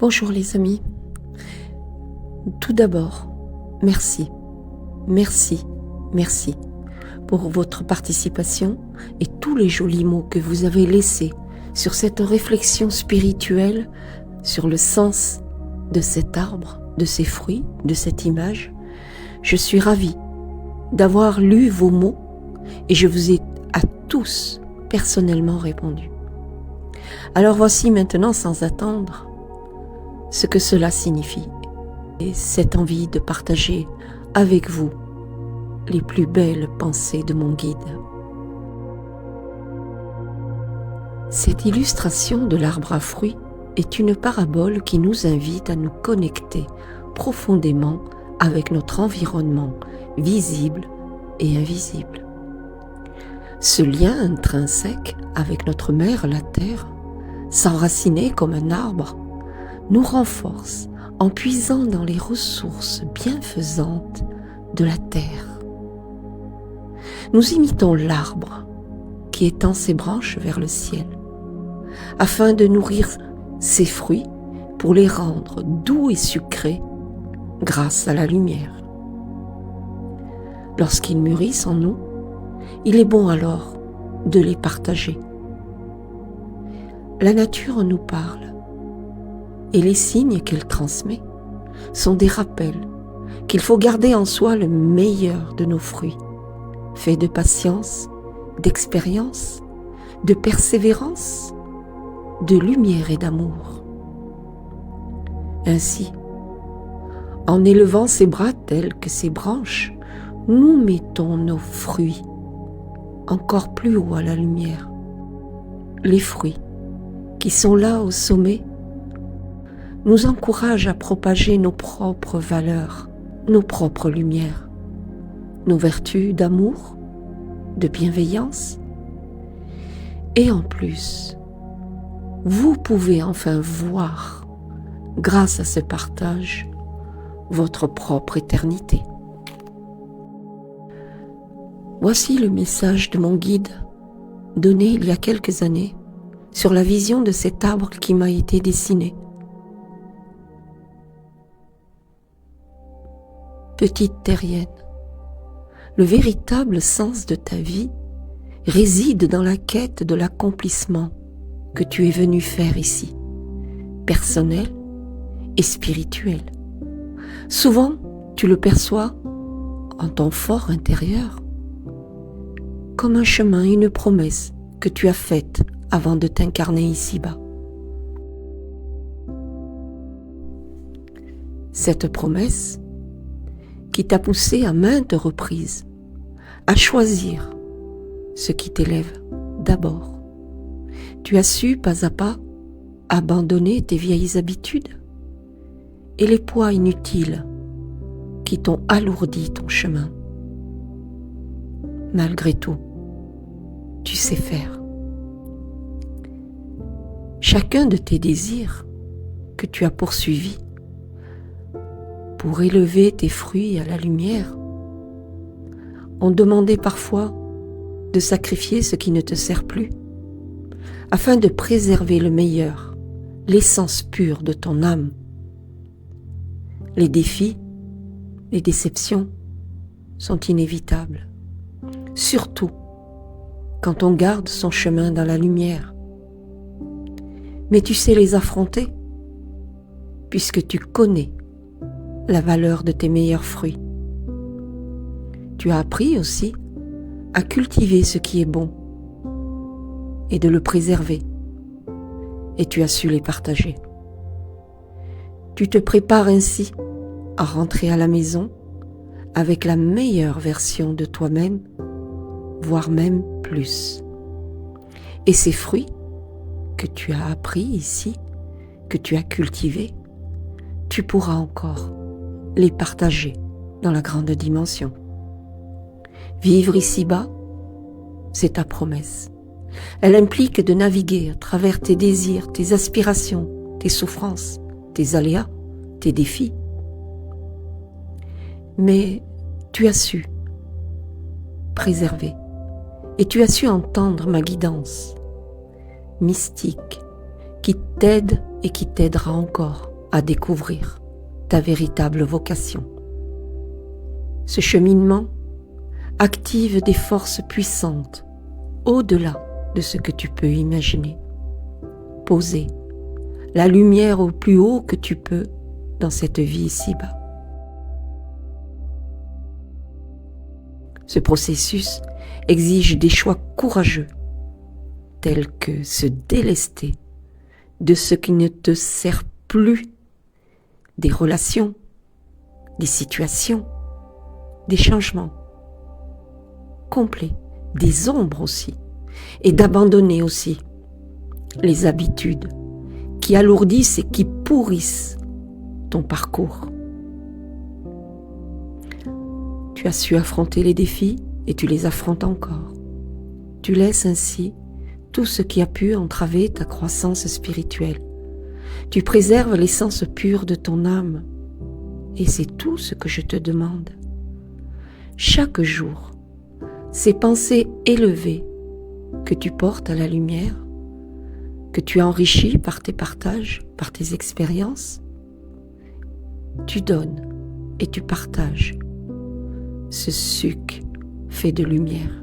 Bonjour les amis. Tout d'abord, merci pour votre participation et tous les jolis mots que vous avez laissés sur cette réflexion spirituelle, sur le sens de cet arbre, de ces fruits, de cette image. Je suis ravie d'avoir lu vos mots et je vous ai à tous personnellement répondu. Alors voici maintenant, sans attendre, ce que cela signifie et cette envie de partager avec vous les plus belles pensées de mon guide. Cette illustration de l'arbre à fruits est une parabole qui nous invite à nous connecter profondément avec notre environnement visible et invisible. Ce lien intrinsèque avec notre mère, la terre, s'enraciner comme un arbre, nous renforce en puisant dans les ressources bienfaisantes de la terre. Nous imitons l'arbre qui étend ses branches vers le ciel, afin de nourrir ses fruits pour les rendre doux et sucrés grâce à la lumière. Lorsqu'ils mûrissent en nous, il est bon alors de les partager. La nature nous parle, et les signes qu'elle transmet sont des rappels qu'il faut garder en soi le meilleur de nos fruits, faits de patience, d'expérience, de persévérance, de lumière et d'amour. Ainsi, en élevant ses bras tels que ses branches, nous mettons nos fruits encore plus haut à la lumière. Les fruits qui sont là au sommet nous encouragent à propager nos propres valeurs, nos propres lumières, nos vertus d'amour, de bienveillance. Et en plus, vous pouvez enfin voir, grâce à ce partage, votre propre éternité. Voici le message de mon guide, donné il y a quelques années, sur la vision de cet arbre qui m'a été dessiné. Petite terrienne, le véritable sens de ta vie réside dans la quête de l'accomplissement que tu es venu faire ici, personnel et spirituel. Souvent, tu le perçois en ton fort intérieur comme un chemin, une promesse que tu as faite avant de t'incarner ici-bas. Cette promesse qui t'a poussé à maintes reprises à choisir ce qui t'élève d'abord. Tu as su pas à pas abandonner tes vieilles habitudes et les poids inutiles qui t'ont alourdi ton chemin. Malgré tout, tu sais faire. Chacun de tes désirs que tu as poursuivis pour élever tes fruits à la lumière ont demandé parfois de sacrifier ce qui ne te sert plus, afin de préserver le meilleur, l'essence pure de ton âme. Les défis, les déceptions sont inévitables, surtout quand on garde son chemin dans la lumière. Mais tu sais les affronter, puisque tu connais la valeur de tes meilleurs fruits. Tu as appris aussi à cultiver ce qui est bon et de le préserver, et tu as su les partager. Tu te prépares ainsi à rentrer à la maison avec la meilleure version de toi-même, voire même plus. Et ces fruits que tu as appris ici, que tu as cultivés, tu pourras encore les partager dans la grande dimension. Vivre ici-bas, c'est ta promesse. Elle implique de naviguer à travers tes désirs, tes aspirations, tes souffrances, tes aléas, tes défis. Mais tu as su préserver et tu as su entendre ma guidance mystique qui t'aide et qui t'aidera encore à découvrir ta véritable vocation. Ce cheminement active des forces puissantes au-delà de ce que tu peux imaginer. Poser la lumière au plus haut que tu peux dans cette vie ici-bas. Ce processus exige des choix courageux, tels que se délester de ce qui ne te sert plus, des relations, des situations, des changements complets, des ombres aussi, et d'abandonner aussi les habitudes qui alourdissent et qui pourrissent ton parcours. Tu as su affronter les défis et tu les affrontes encore. Tu laisses ainsi tout ce qui a pu entraver ta croissance spirituelle. Tu préserves l'essence pure de ton âme. Et c'est tout ce que je te demande. Chaque jour, ces pensées élevées que tu portes à la lumière, que tu enrichis par tes partages, par tes expériences, tu donnes et tu partages ce suc fait de lumière.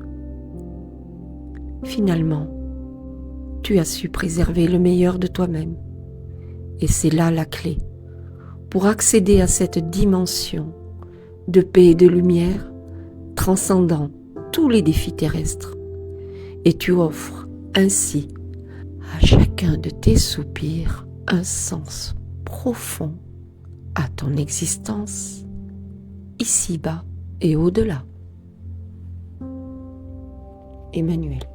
Finalement, tu as su préserver le meilleur de toi-même. Et c'est là la clé pour accéder à cette dimension de paix et de lumière transcendant tous les défis terrestres. Et tu offres ainsi à chacun de tes soupirs un sens profond à ton existence, ici-bas et au-delà. Emmanuel.